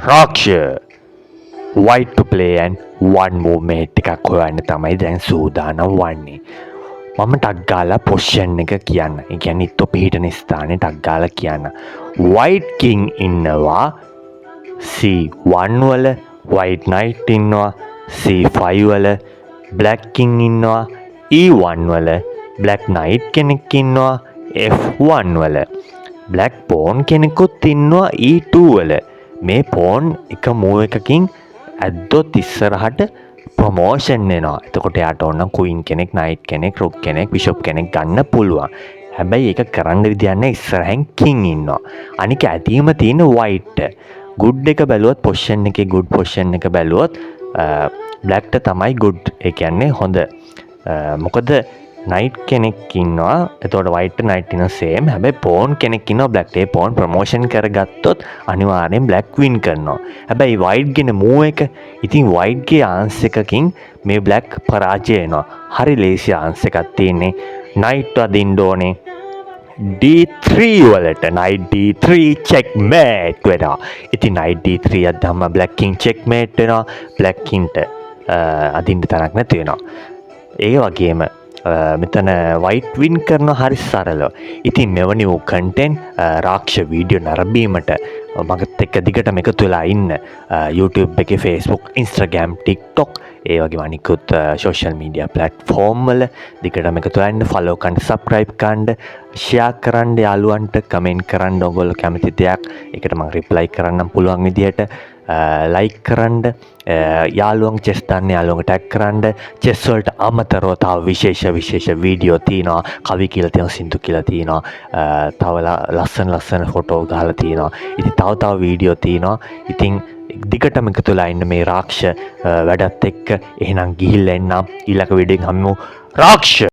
රාක්ෂ white to play and one movement එකක් හොයන්න තමයි දැන් සූදානම් වන්නේ. මම ටක් ගාලා පොසිෂන් එක කියන්න. ඒ කියන්නේ ඉත්තු පිහිටන ස්ථානේ ටක් ගාලා කියන්න. white king ඉන්නවා C1 වල, white knight ඉන්නවා C5 වල, black king ඉන්නවා E1 වල, black knight කෙනෙක් ඉන්නවා F1 වල, black pawn කෙනෙකුත් ඉන්නවා E2 වල. මේ pawn එක move එකකින් ඇද්දොත් ඉස්සරහට ප්‍රොමෝෂන් වෙනවා. එතකොට යාට ඕන queen කෙනෙක්, knight කෙනෙක්, rook කෙනෙක්, bishop කෙනෙක් ගන්න පුළුවන්. හැබැයි ඒක කරන්න විදියක් නැහැ. ඉස්සරහින් king ඉන්නවා. අනික ඇදීම තියෙන white. good එක බැලුවොත් position එකේ good position එක බැලුවොත් black ට තමයි good. ඒ කියන්නේ හොඳ. මොකද knight කෙනෙක් ඉන්නවා. එතකොට white ට knight ඉන්නවා same. හැබැයි pawn කෙනෙක් ඉන්නවා black ට. pawn promotion කරගත්තොත් අනිවාර්යෙන් black win කරනවා. හැබැයි white ගෙන move එක ඉතින් white ගේ chance එකකින් මේ black පරාජය වෙනවා. හරි ලේසි chance එකක් තියෙන්නේ. knight වදින්න ඕනේ D3 වලට. knight D3 checkmate වෙනවා. ඉතින් knight D3 අද්දාම black king checkmate වෙනවා. black king ට අදින්න තරක් නැති වෙනවා. ඒ වගේම මෙතන white win කරන හරි සරලව. ඉතින් මෙවැනි වූ content රාක්ෂ වීඩියෝ නරඹීමට මගත් එක්ක දිගටම එකතු වෙලා ඉන්න. YouTube එකේ, Facebook, Instagram, TikTok ඒ වගේම අනිකුත් social media platform වල දිගටම එකතු වෙන්න, follow කරන්න, subscribe කරන්න, share කරන්න, යාළුවන්ට comment කරන්න ඔයගොල්ලෝ කැමති දෙයක්. ඒකට මම reply කරන්නම් පුළුවන් විදියට. like කරන්න, යාළුවන් chess දන්න යාළුවන්ට tag කරන්න. chess වලට අමතරව තව විශේෂ වීඩියෝ තියෙනවා. කවි කියලා තියෙනවා, සින්දු කියලා තියෙනවා. තව ලස්සන ෆොටෝ ගහලා තියෙනවා. ඉතින් තව වීඩියෝ තියෙනවා. ඉතින් දිගටම එකතු වෙලා ඉන්න මේ රාක්ෂ වැඩත් එක්ක. එහෙනම් ගිහිල්ලා එන්නම්. ඊළඟ වීඩියෝ එකෙන් හම්බෙමු. රාක්ෂ